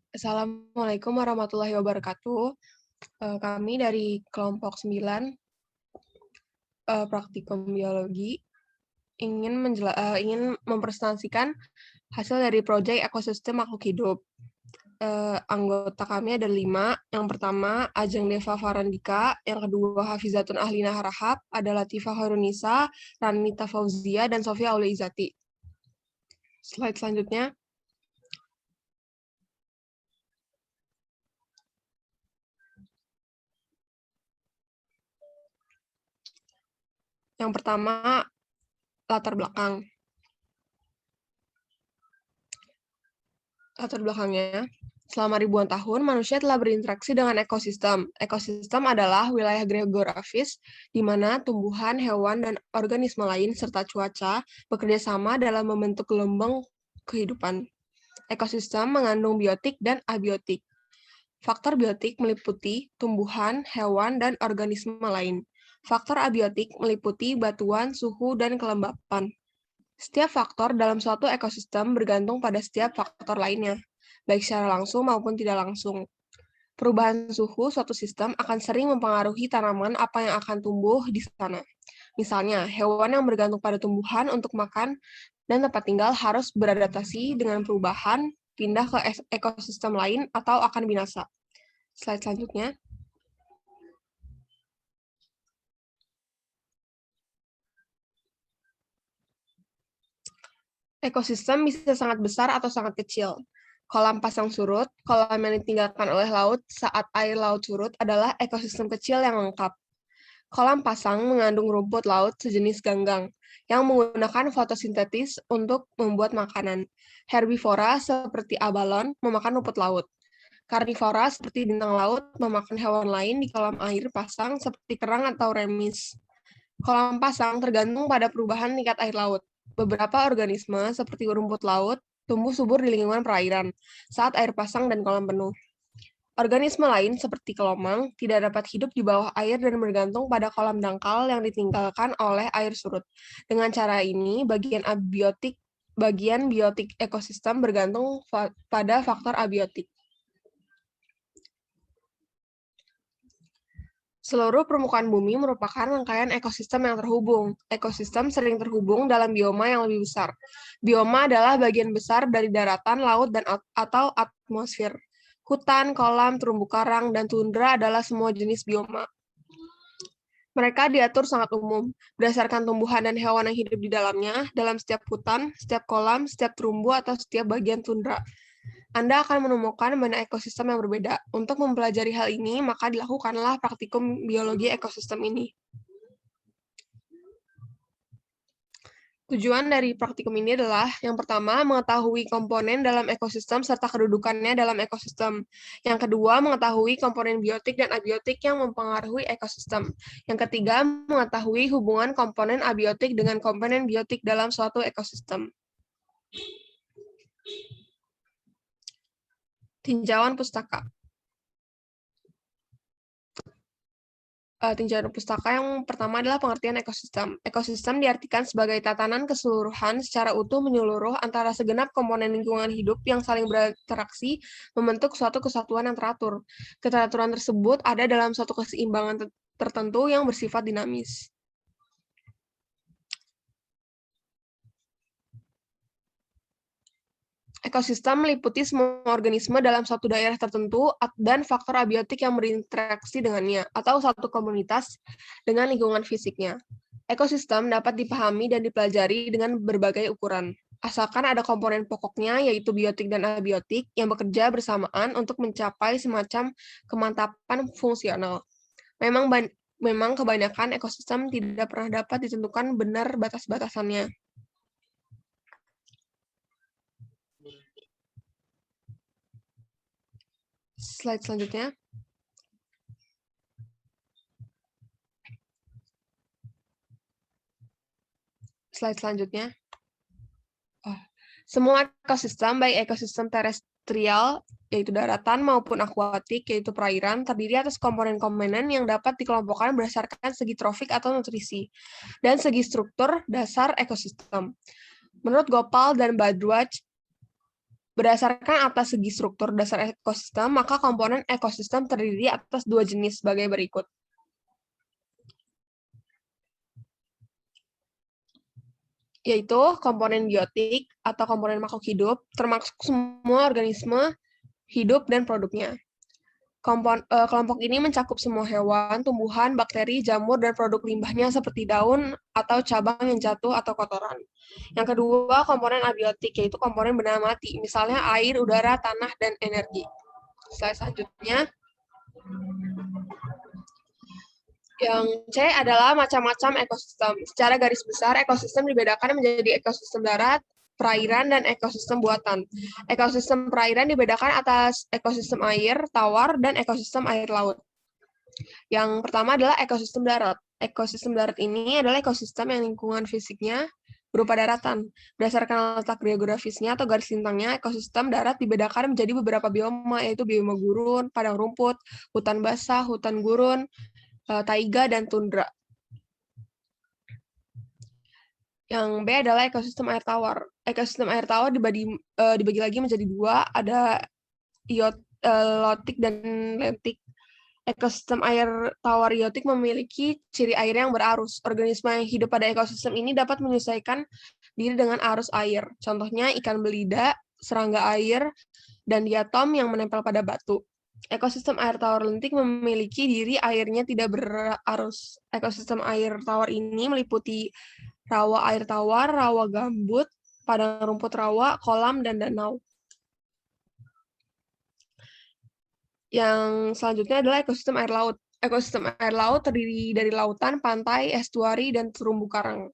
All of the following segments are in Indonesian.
Assalamualaikum warahmatullahi wabarakatuh. Kami dari kelompok 9, praktikum biologi, ingin mempresentasikan hasil dari proyek ekosistem makhluk hidup. Anggota kami ada 5. Yang pertama, Ajeng Deva Farandika. Yang kedua, Hafizatun Ahlina Harahap. Ada Latifah Horunisa, Ranita Fauzia, dan Sofia Aulia Izati. Slide selanjutnya. Yang pertama, latar belakang. Latar belakangnya, selama ribuan tahun, manusia telah berinteraksi dengan ekosistem. Ekosistem adalah wilayah geografis di mana tumbuhan, hewan, dan organisme lain serta cuaca bekerja sama dalam membentuk gelombang kehidupan. Ekosistem mengandung biotik dan abiotik. Faktor biotik meliputi tumbuhan, hewan, dan organisme lain. Faktor abiotik meliputi batuan, suhu, dan kelembapan. Setiap faktor dalam suatu ekosistem bergantung pada setiap faktor lainnya, baik secara langsung maupun tidak langsung. Perubahan suhu suatu sistem akan sering mempengaruhi tanaman apa yang akan tumbuh di sana. Misalnya, hewan yang bergantung pada tumbuhan untuk makan dan tempat tinggal harus beradaptasi dengan perubahan, pindah ke ekosistem lain, atau akan binasa. Slide selanjutnya. Ekosistem bisa sangat besar atau sangat kecil. Kolam pasang surut, kolam yang ditinggalkan oleh laut saat air laut surut adalah ekosistem kecil yang lengkap. Kolam pasang mengandung rumput laut sejenis ganggang yang menggunakan fotosintesis untuk membuat makanan. Herbivora seperti abalon memakan rumput laut. Karnivora seperti bintang laut memakan hewan lain di kolam air pasang seperti kerang atau remis. Kolam pasang tergantung pada perubahan tingkat air laut. Beberapa organisme seperti rumput laut tumbuh subur di lingkungan perairan saat air pasang dan kolam penuh. Organisme lain seperti kelomang tidak dapat hidup di bawah air dan bergantung pada kolam dangkal yang ditinggalkan oleh air surut. Dengan cara ini, bagian biotik ekosistem bergantung pada faktor abiotik. Seluruh permukaan bumi merupakan rangkaian ekosistem yang terhubung. Ekosistem sering terhubung dalam bioma yang lebih besar. Bioma adalah bagian besar dari daratan, laut, dan atau atmosfer. Hutan, kolam, terumbu karang, dan tundra adalah semua jenis bioma. Mereka diatur sangat umum, berdasarkan tumbuhan dan hewan yang hidup di dalamnya, dalam setiap hutan, setiap kolam, setiap terumbu, atau setiap bagian tundra. Anda akan menemukan banyak ekosistem yang berbeda. Untuk mempelajari hal ini, maka dilakukanlah praktikum biologi ekosistem ini. Tujuan dari praktikum ini adalah, yang pertama, mengetahui komponen dalam ekosistem serta kedudukannya dalam ekosistem. Yang kedua, mengetahui komponen biotik dan abiotik yang mempengaruhi ekosistem. Yang ketiga, mengetahui hubungan komponen abiotik dengan komponen biotik dalam suatu ekosistem. Tinjauan pustaka. Tinjauan pustaka yang pertama adalah pengertian ekosistem. Ekosistem diartikan sebagai tatanan keseluruhan secara utuh menyeluruh antara segenap komponen lingkungan hidup yang saling berinteraksi membentuk suatu kesatuan yang teratur. Keteraturan tersebut ada dalam suatu keseimbangan tertentu yang bersifat dinamis. Ekosistem meliputi semua organisme dalam suatu daerah tertentu dan faktor abiotik yang berinteraksi dengannya, atau satu komunitas dengan lingkungan fisiknya. Ekosistem dapat dipahami dan dipelajari dengan berbagai ukuran, asalkan ada komponen pokoknya yaitu biotik dan abiotik yang bekerja bersamaan untuk mencapai semacam kemantapan fungsional. Memang kebanyakan ekosistem tidak pernah dapat ditentukan benar batas-batasannya. Slide selanjutnya. Slide selanjutnya. Semua ekosistem, baik ekosistem terestrial, yaitu daratan, maupun akuatik, yaitu perairan, terdiri atas komponen-komponen yang dapat dikelompokkan berdasarkan segi trofik atau nutrisi, dan segi struktur dasar ekosistem. Menurut Gopal dan Bhardwaj, Berdasarkan atas segi struktur dasar ekosistem, maka komponen ekosistem terdiri atas dua jenis sebagai berikut. Yaitu komponen biotik atau komponen makhluk hidup, termasuk semua organisme hidup dan produknya. Kelompok ini mencakup semua hewan, tumbuhan, bakteri, jamur, dan produk limbahnya seperti daun atau cabang yang jatuh atau kotoran. Yang kedua, komponen abiotik, yaitu komponen benda mati, misalnya air, udara, tanah, dan energi. Slide selanjutnya. Yang C adalah macam-macam ekosistem. Secara garis besar, ekosistem dibedakan menjadi ekosistem darat, perairan, dan ekosistem buatan. Ekosistem perairan dibedakan atas ekosistem air, tawar, dan ekosistem air laut. Yang pertama adalah ekosistem darat. Ekosistem darat ini adalah ekosistem yang lingkungan fisiknya berupa daratan. Berdasarkan letak geografisnya atau garis lintangnya, ekosistem darat dibedakan menjadi beberapa bioma, yaitu bioma gurun, padang rumput, hutan basah, hutan gurun, taiga, dan tundra. Yang B adalah ekosistem air tawar. Ekosistem air tawar dibagi lagi menjadi dua, ada iotik dan lentik. Ekosistem air tawar iotik memiliki ciri air yang berarus. Organisme yang hidup pada ekosistem ini dapat menyesuaikan diri dengan arus air. Contohnya ikan belida, serangga air, dan diatom yang menempel pada batu. Ekosistem air tawar lentik memiliki diri airnya tidak berarus. Ekosistem air tawar ini meliputi rawa air tawar, rawa gambut, padang rumput rawa, kolam, dan danau. Yang selanjutnya adalah ekosistem air laut. Ekosistem air laut terdiri dari lautan, pantai, estuari, dan terumbu karang.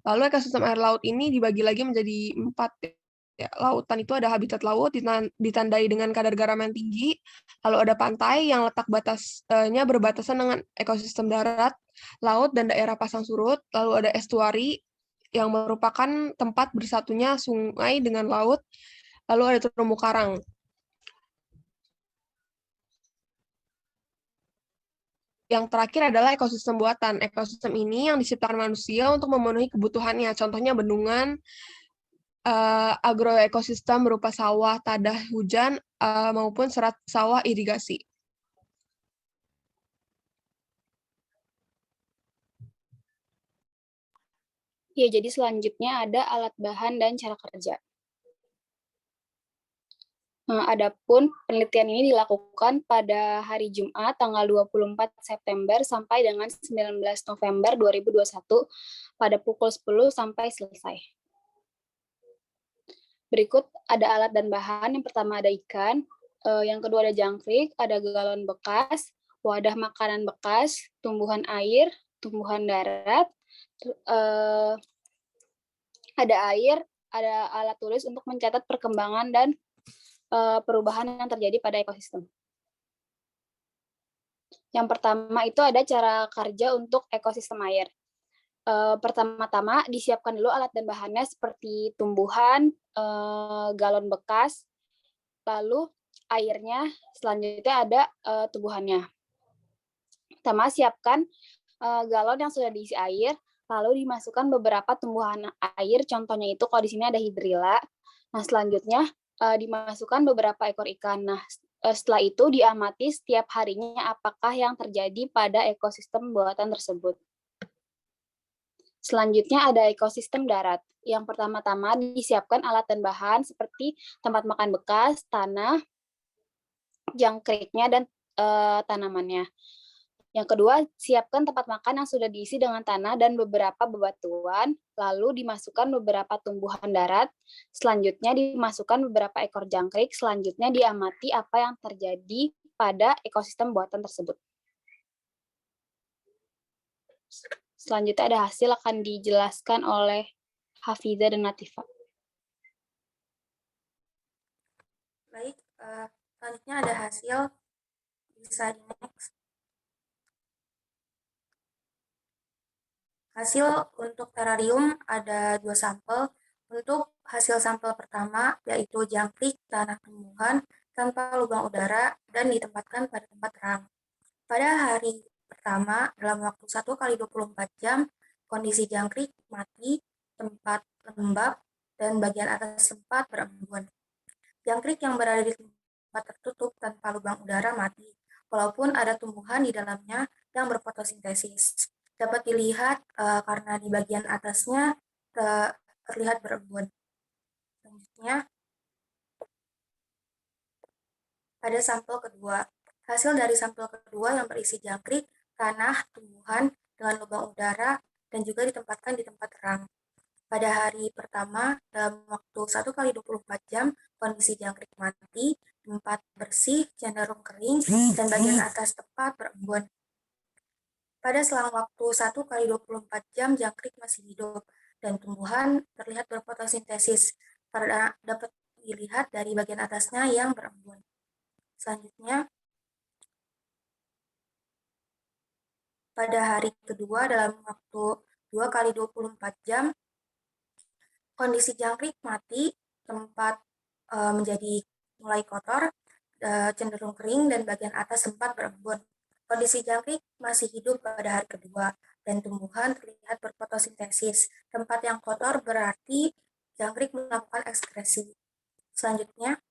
Lalu ekosistem air laut ini dibagi lagi menjadi 4. Ya, lautan itu ada habitat laut, ditandai dengan kadar garam yang tinggi. Lalu ada pantai yang letak batasnya berbatasan dengan ekosistem darat, laut, dan daerah pasang surut. Lalu ada estuari yang merupakan tempat bersatunya sungai dengan laut. Lalu ada terumbu karang. Yang terakhir adalah ekosistem buatan. Ekosistem ini yang diciptakan manusia untuk memenuhi kebutuhannya. Contohnya bendungan, agroekosistem berupa sawah, tadah hujan, maupun serat sawah irigasi. Ya, jadi selanjutnya ada alat bahan dan cara kerja. Adapun penelitian ini dilakukan pada hari Jumat tanggal 24 September sampai dengan 19 November 2021 pada pukul 10 sampai selesai. Berikut ada alat dan bahan. Yang pertama ada ikan, yang kedua ada jangkrik, ada galon bekas, wadah makanan bekas, tumbuhan air, tumbuhan darat, ada air, ada alat tulis untuk mencatat perkembangan dan perubahan yang terjadi pada ekosistem. Yang pertama itu ada cara kerja untuk ekosistem air. Pertama-tama disiapkan dulu alat dan bahannya seperti tumbuhan, galon bekas, lalu airnya, selanjutnya ada tumbuhannya. Pertama siapkan galon yang sudah diisi air, lalu dimasukkan beberapa tumbuhan air, contohnya itu kalau di sini ada hidrilla. Nah, selanjutnya dimasukkan beberapa ekor ikan. Nah, setelah itu diamati setiap harinya apakah yang terjadi pada ekosistem buatan tersebut. Selanjutnya ada ekosistem darat. Yang pertama-tama disiapkan alat dan bahan seperti tempat makan bekas, tanah, jangkriknya, dan tanamannya. Yang kedua, siapkan tempat makan yang sudah diisi dengan tanah dan beberapa bebatuan, lalu dimasukkan beberapa tumbuhan darat, selanjutnya dimasukkan beberapa ekor jangkrik, selanjutnya diamati apa yang terjadi pada ekosistem buatan tersebut. Selanjutnya ada hasil akan dijelaskan oleh Hafiza dan Latifa. Baik, selanjutnya ada hasil, bisa di next. Hasil untuk terarium ada 2 sampel. Untuk hasil sampel pertama yaitu jangkrik tanah tumbuhan tanpa lubang udara dan ditempatkan pada tempat terang. Pada hari pertama dalam waktu 1 kali 24 jam, kondisi jangkrik mati, tempat lembab, dan bagian atas sempat berembun. Jangkrik yang berada di tempat tertutup tanpa lubang udara mati, walaupun ada tumbuhan di dalamnya yang berfotosintesis. Dapat dilihat karena di bagian atasnya terlihat berembun. Selanjutnya, pada sampel kedua. Hasil dari sampel kedua yang berisi jangkrik, tanah, tumbuhan dengan lubang udara, dan juga ditempatkan di tempat terang. Pada hari pertama, dalam waktu 1 kali 24 jam, kondisi jangkrik mati, tempat bersih, cenderung kering, dan bagian atas tepat berembun. Pada selang waktu 1 kali 24 jam, jangkrik masih hidup, dan tumbuhan terlihat berfotosintesis, karena dapat dilihat dari bagian atasnya yang berembun. Selanjutnya, pada hari kedua dalam waktu 2 kali 24 jam, kondisi jangkrik mati, tempat menjadi mulai kotor, cenderung kering, dan bagian atas sempat berembun. Kondisi jangkrik masih hidup pada hari kedua, dan tumbuhan terlihat berfotosintesis. Tempat yang kotor berarti jangkrik melakukan ekskresi. Selanjutnya,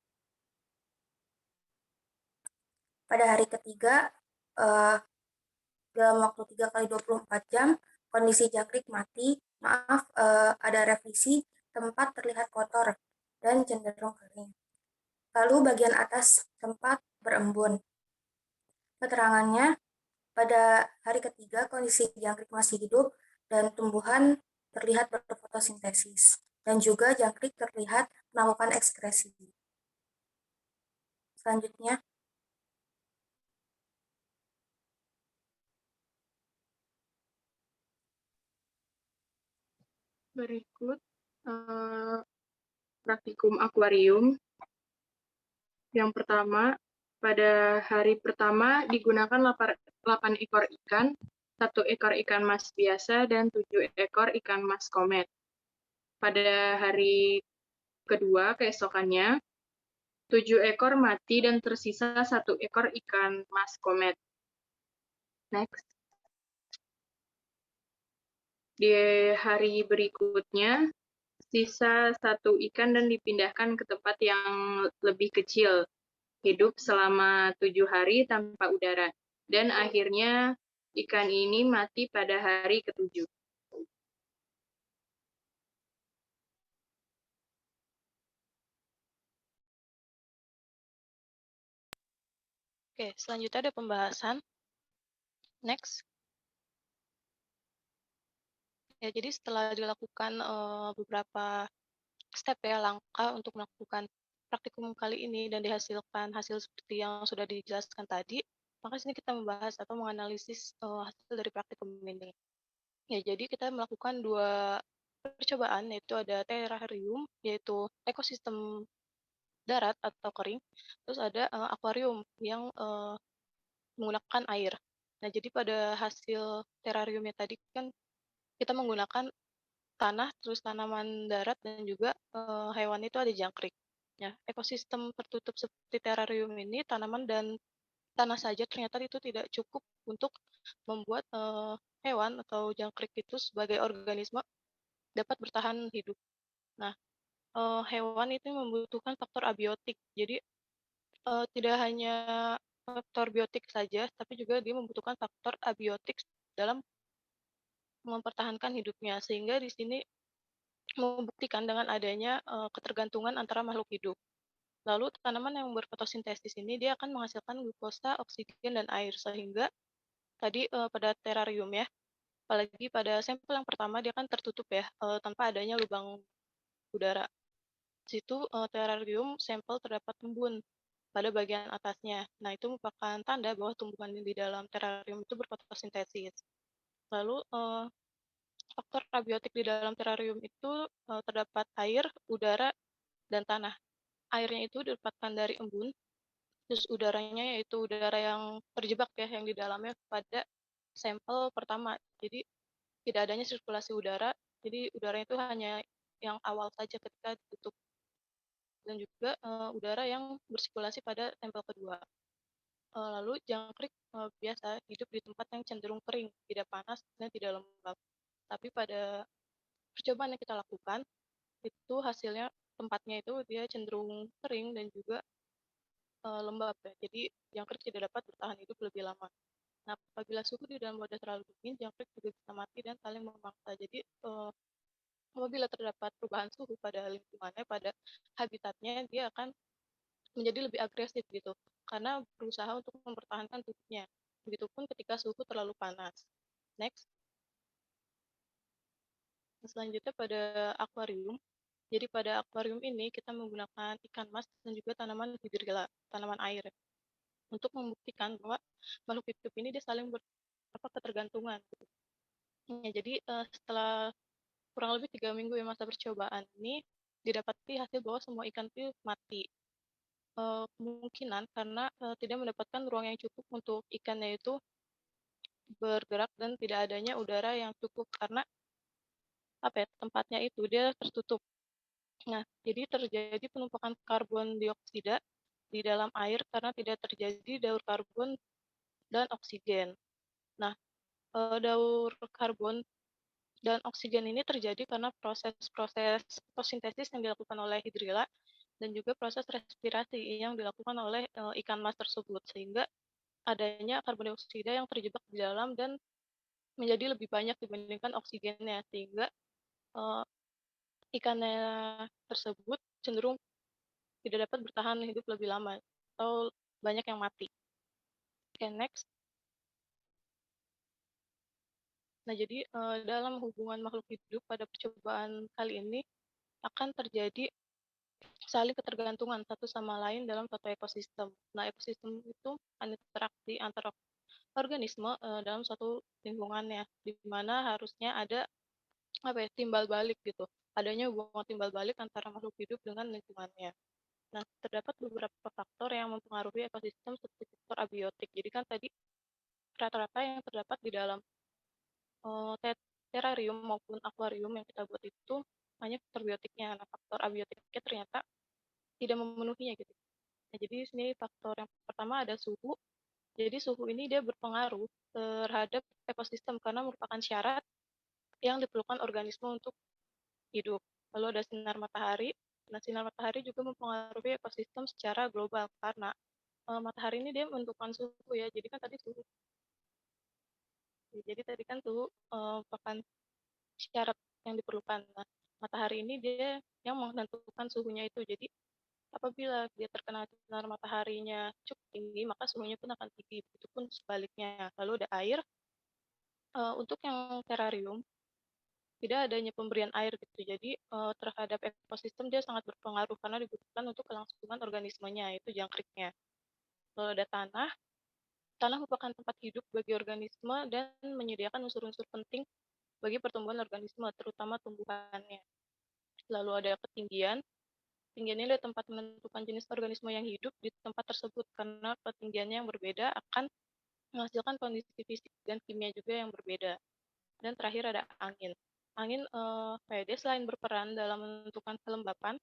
pada hari ketiga, dalam waktu 3 kali 24 jam, kondisi jangkrik mati, ada revisi, tempat terlihat kotor dan cenderung kering. Lalu bagian atas tempat berembun. Keterangannya, pada hari ketiga kondisi jangkrik masih hidup dan tumbuhan terlihat berfotosintesis. Dan juga jangkrik terlihat melakukan ekskresi. Selanjutnya, berikut praktikum akuarium. Yang pertama, pada hari pertama digunakan 8 ekor ikan, 1 ekor ikan mas biasa, dan 7 ekor ikan mas komet. Pada hari kedua, keesokannya, 7 ekor mati dan tersisa 1 ekor ikan mas komet. Next. Di hari berikutnya, sisa 1 ikan dan dipindahkan ke tempat yang lebih kecil. Hidup selama 7 hari tanpa udara. Dan akhirnya ikan ini mati pada hari ke-7. Oke, selanjutnya ada pembahasan. Next. Ya, jadi setelah dilakukan beberapa step ya, langkah untuk melakukan praktikum kali ini dan dihasilkan hasil seperti yang sudah dijelaskan tadi, maka sini kita membahas atau menganalisis hasil dari praktikum ini. Ya, jadi kita melakukan 2 percobaan, yaitu ada terrarium, yaitu ekosistem darat atau kering, terus ada akuarium yang menggunakan air. Nah, jadi pada hasil terrariumnya tadi kan kita menggunakan tanah, terus tanaman darat, dan juga hewan itu ada jangkrik. Ya, ekosistem tertutup seperti terrarium ini, tanaman dan tanah saja ternyata itu tidak cukup untuk membuat hewan atau jangkrik itu sebagai organisme dapat bertahan hidup. Nah, hewan itu membutuhkan faktor abiotik. Jadi tidak hanya faktor biotik saja, tapi juga dia membutuhkan faktor abiotik dalam mempertahankan hidupnya. Sehingga di sini membuktikan dengan adanya ketergantungan antara makhluk hidup. Lalu tanaman yang berfotosintesis ini dia akan menghasilkan glukosa, oksigen, dan air. Sehingga tadi pada terrarium ya, apalagi pada sampel yang pertama dia kan tertutup ya, tanpa adanya lubang udara. Di situ terrarium sampel terdapat embun pada bagian atasnya. Nah, itu merupakan tanda bahwa tumbuhan di dalam terrarium itu berfotosintesis. Lalu faktor abiotik di dalam terrarium itu terdapat air, udara, dan tanah. Airnya itu didapatkan dari embun, terus udaranya yaitu udara yang terjebak ya, yang di dalamnya pada sampel pertama. Jadi tidak adanya sirkulasi udara, jadi udaranya itu hanya yang awal saja ketika ditutup. Dan juga udara yang bersirkulasi pada sampel kedua. Lalu jangkrik biasa hidup di tempat yang cenderung kering, tidak panas, dan tidak lembab. Tapi pada percobaan yang kita lakukan, itu hasilnya tempatnya itu dia cenderung kering dan juga lembab ya. Jadi jangkrik tidak dapat bertahan hidup lebih lama. Nah, apabila suhu di dalam wadah terlalu dingin, jangkrik juga bisa mati dan saling memangsa. Jadi apabila terdapat perubahan suhu pada lingkungannya, pada habitatnya, dia akan menjadi lebih agresif gitu, karena berusaha untuk mempertahankan tubuhnya. Begitupun ketika suhu terlalu panas. Next. Selanjutnya pada akuarium. Jadi pada akuarium ini kita menggunakan ikan mas dan juga tanaman hidrilla, tanaman air, untuk membuktikan bahwa makhluk hidup ini dia saling ketergantungan. Ya, jadi setelah kurang lebih 3 minggu ya masa percobaan ini, didapati hasil bahwa semua ikan itu mati. Kemungkinan karena tidak mendapatkan ruang yang cukup untuk ikannya itu bergerak dan tidak adanya udara yang cukup karena tempatnya itu dia tertutup. Nah, jadi terjadi penumpukan karbon dioksida di dalam air karena tidak terjadi daur karbon dan oksigen. Nah, daur karbon dan oksigen ini terjadi karena proses-proses fotosintesis yang dilakukan oleh hidrilla dan juga proses respirasi yang dilakukan oleh ikan mas tersebut, sehingga adanya karbon dioksida yang terjebak di dalam dan menjadi lebih banyak dibandingkan oksigennya, sehingga ikannya tersebut cenderung tidak dapat bertahan hidup lebih lama atau banyak yang mati. Oke, next. Nah, jadi dalam hubungan makhluk hidup pada percobaan kali ini akan terjadi saling ketergantungan satu sama lain dalam satu ekosistem. Nah, ekosistem itu interaksi antara organisme dalam suatu lingkungannya, di mana harusnya ada timbal balik gitu. Adanya hubungan timbal balik antara makhluk hidup dengan lingkungannya. Nah, terdapat beberapa faktor yang mempengaruhi ekosistem seperti faktor abiotik. Jadi kan tadi rata-rata yang terdapat di dalam terarium maupun akuarium yang kita buat itu hanya faktor biotiknya. Nah, faktor abiotiknya ternyata tidak memenuhinya gitu. Nah, jadi sini faktor yang pertama ada suhu. Jadi suhu ini dia berpengaruh terhadap ekosistem karena merupakan syarat yang diperlukan organisme untuk hidup. Lalu ada sinar matahari. Nah, sinar matahari juga mempengaruhi ekosistem secara global karena matahari ini dia menentukan suhu ya. Jadi kan tadi suhu. Jadi tadi kan suhu merupakan syarat yang diperlukan. Nah, matahari ini dia yang menentukan suhunya itu. Jadi apabila dia terkena sinar mataharinya cukup tinggi, maka suhunya pun akan tinggi. Begitupun sebaliknya. Lalu ada air. Untuk yang terarium, tidak adanya pemberian air gitu. Jadi terhadap ekosistem dia sangat berpengaruh karena dibutuhkan untuk kelangsungan organismenya, yaitu jangkriknya. Lalu ada tanah. Tanah merupakan tempat hidup bagi organisme dan menyediakan unsur-unsur penting bagi pertumbuhan organisme, terutama tumbuhannya. Lalu ada ketinggian. Ketinggian ini adalah tempat menentukan jenis organisme yang hidup di tempat tersebut karena ketinggiannya yang berbeda akan menghasilkan kondisi fisik dan kimia juga yang berbeda. Dan terakhir ada angin. Angin dia selain berperan dalam menentukan kelembapan,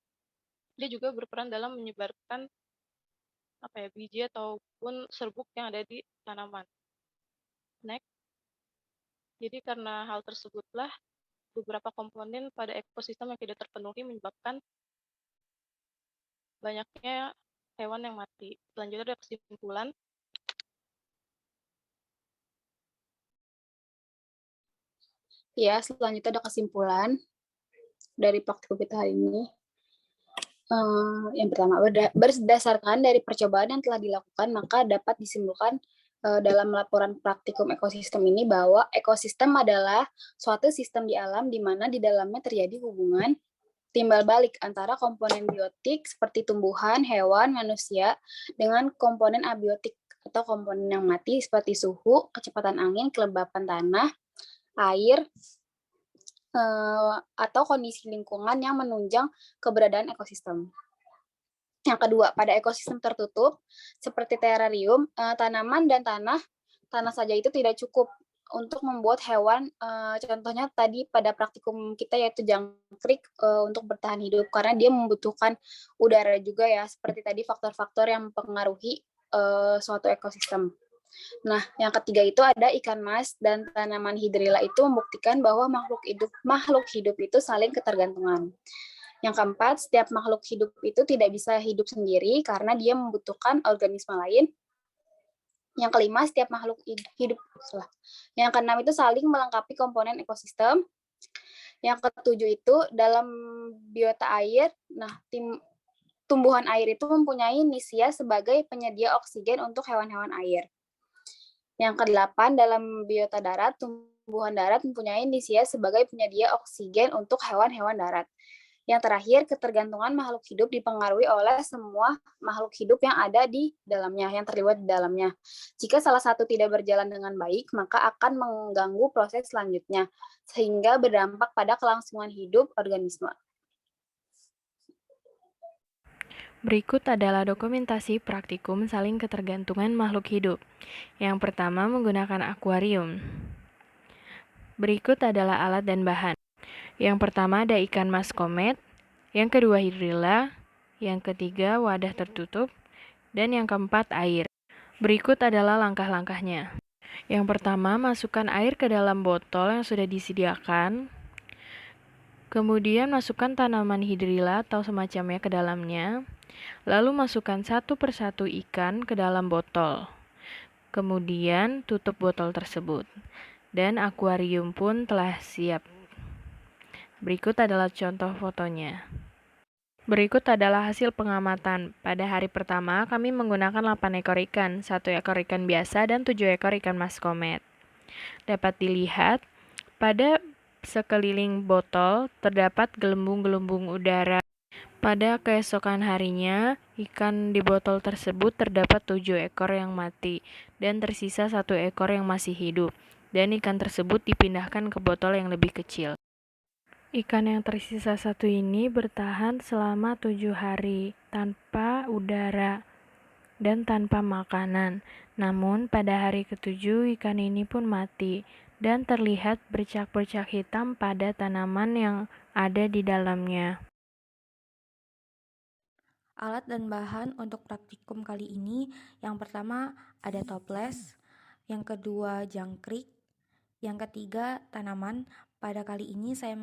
dia juga berperan dalam menyebarkan biji ataupun serbuk yang ada di tanaman. Next. Jadi karena hal tersebutlah beberapa komponen pada ekosistem yang tidak terpenuhi menyebabkan banyaknya hewan yang mati. Selanjutnya ada kesimpulan. Ya, selanjutnya ada kesimpulan dari praktikum kita hari ini. Yang pertama, berdasarkan dari percobaan yang telah dilakukan, maka dapat disimpulkan dalam laporan praktikum ekosistem ini bahwa ekosistem adalah suatu sistem di alam di mana di dalamnya terjadi hubungan timbal balik antara komponen biotik seperti tumbuhan, hewan, manusia dengan komponen abiotik atau komponen yang mati seperti suhu, kecepatan angin, kelembapan tanah, air, atau kondisi lingkungan yang menunjang keberadaan ekosistem. Yang kedua, pada ekosistem tertutup seperti terarium, tanaman dan tanah saja itu tidak cukup untuk membuat hewan, contohnya tadi pada praktikum kita yaitu jangkrik untuk bertahan hidup karena dia membutuhkan udara juga ya, seperti tadi faktor-faktor yang mempengaruhi suatu ekosistem. Nah, yang ketiga itu ada ikan mas dan tanaman hidrilla itu membuktikan bahwa makhluk hidup itu saling ketergantungan. Yang keempat, setiap makhluk hidup itu tidak bisa hidup sendiri karena dia membutuhkan organisme lain. Yang kelima, setiap makhluk hidup. Yang keenam itu saling melengkapi komponen ekosistem. Yang ketujuh itu dalam biota air, tumbuhan air itu mempunyai nisia sebagai penyedia oksigen untuk hewan-hewan air. Yang kedelapan, dalam biota darat, tumbuhan darat mempunyai nisia sebagai penyedia oksigen untuk hewan-hewan darat. Yang terakhir, ketergantungan makhluk hidup dipengaruhi oleh semua makhluk hidup yang ada di dalamnya, yang terlibat di dalamnya. Jika salah satu tidak berjalan dengan baik, maka akan mengganggu proses selanjutnya, sehingga berdampak pada kelangsungan hidup organisme. Berikut adalah dokumentasi praktikum saling ketergantungan makhluk hidup. Yang pertama, menggunakan akuarium. Berikut adalah alat dan bahan. Yang pertama ada ikan mas komet, yang kedua hidrilla, yang ketiga wadah tertutup, dan yang keempat air. Berikut adalah langkah-langkahnya. Yang pertama, masukkan air ke dalam botol yang sudah disediakan. Kemudian masukkan tanaman hidrilla atau semacamnya ke dalamnya. Lalu masukkan satu persatu ikan ke dalam botol. Kemudian tutup botol tersebut. Dan akuarium pun telah siap. Berikut adalah contoh fotonya. Berikut adalah hasil pengamatan. Pada hari pertama, kami menggunakan 8 ekor ikan, 1 ekor ikan biasa, dan 7 ekor ikan mas komet. Dapat dilihat, pada sekeliling botol terdapat gelembung-gelembung udara. Pada keesokan harinya, ikan di botol tersebut terdapat 7 ekor yang mati, dan tersisa 1 ekor yang masih hidup, dan ikan tersebut dipindahkan ke botol yang lebih kecil. Ikan yang tersisa 1 ini bertahan selama 7 hari tanpa udara dan tanpa makanan. Namun pada hari ke-7 ikan ini pun mati dan terlihat bercak-bercak hitam pada tanaman yang ada di dalamnya. Alat dan bahan untuk praktikum kali ini, yang pertama ada toples, yang kedua jangkrik, yang ketiga tanaman. Pada kali ini saya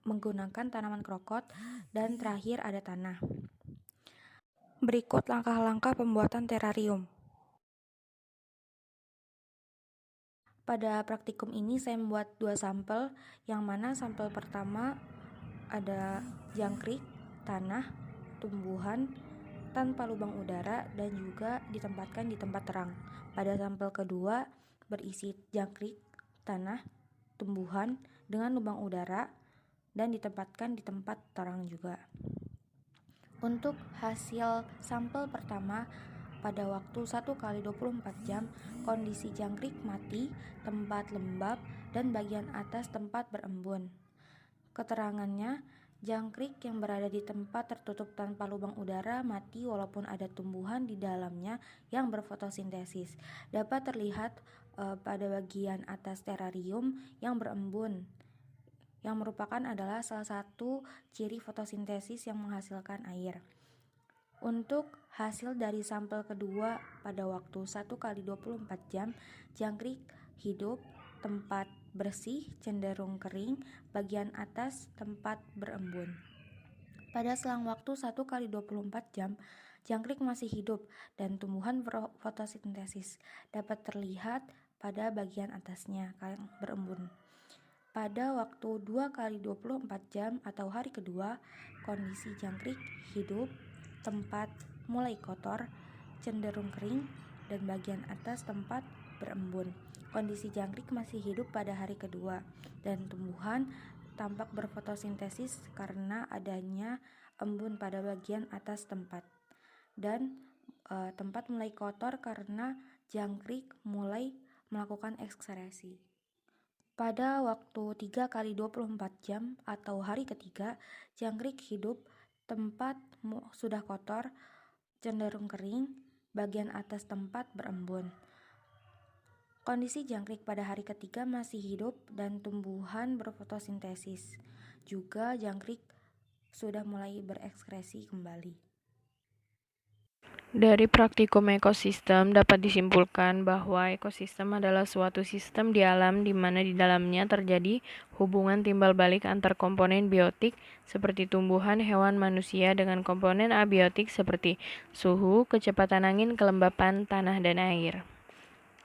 menggunakan tanaman krokot, dan terakhir ada tanah. Berikut langkah-langkah pembuatan terarium. Pada praktikum ini saya membuat 2 sampel, yang mana sampel pertama ada jangkrik, tanah, tumbuhan tanpa lubang udara dan juga ditempatkan di tempat terang. Pada sampel kedua berisi jangkrik, tanah, tumbuhan dengan lubang udara dan ditempatkan di tempat terang juga. Untuk hasil sampel pertama, pada waktu 1x24 jam, kondisi jangkrik mati, tempat lembab, dan bagian atas tempat berembun. Keterangannya, jangkrik yang berada di tempat tertutup tanpa lubang udara mati walaupun ada tumbuhan di dalamnya yang berfotosintesis. Dapat terlihat pada bagian atas terarium yang berembun, yang merupakan adalah salah satu ciri fotosintesis yang menghasilkan air. Untuk hasil dari sampel kedua pada waktu 1x24 jam, jangkrik hidup, tempat bersih, cenderung kering, bagian atas tempat berembun. Pada selang waktu 1x24 jam, jangkrik masih hidup dan tumbuhan berfotosintesis dapat terlihat pada bagian atasnya yang berembun. Pada waktu 2x24 jam atau hari kedua, kondisi jangkrik hidup, tempat mulai kotor, cenderung kering, dan bagian atas tempat berembun. Kondisi jangkrik masih hidup pada hari kedua, dan tumbuhan tampak berfotosintesis karena adanya embun pada bagian atas tempat. Dan tempat mulai kotor karena jangkrik mulai melakukan ekskresi. Pada waktu 3x24 jam atau hari ketiga, jangkrik hidup, tempat sudah kotor, cenderung kering, bagian atas tempat berembun. Kondisi jangkrik pada hari ketiga masih hidup dan tumbuhan berfotosintesis. Juga jangkrik sudah mulai berekskresi kembali. Dari praktikum ekosistem dapat disimpulkan bahwa ekosistem adalah suatu sistem di alam di mana di dalamnya terjadi hubungan timbal balik antar komponen biotik seperti tumbuhan, hewan, manusia dengan komponen abiotik seperti suhu, kecepatan angin, kelembapan tanah, dan air.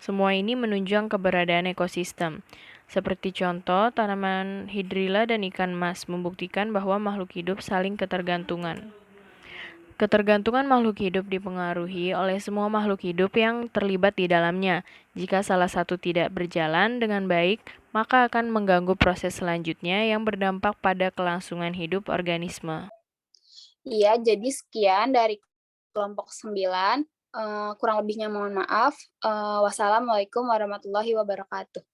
Semua ini menunjang keberadaan ekosistem. Seperti contoh, tanaman hidrilla dan ikan mas membuktikan bahwa makhluk hidup saling ketergantungan. Ketergantungan makhluk hidup dipengaruhi oleh semua makhluk hidup yang terlibat di dalamnya. Jika salah satu tidak berjalan dengan baik, maka akan mengganggu proses selanjutnya yang berdampak pada kelangsungan hidup organisme. Iya, jadi sekian dari kelompok 9. Kurang lebihnya mohon maaf. Wassalamualaikum warahmatullahi wabarakatuh.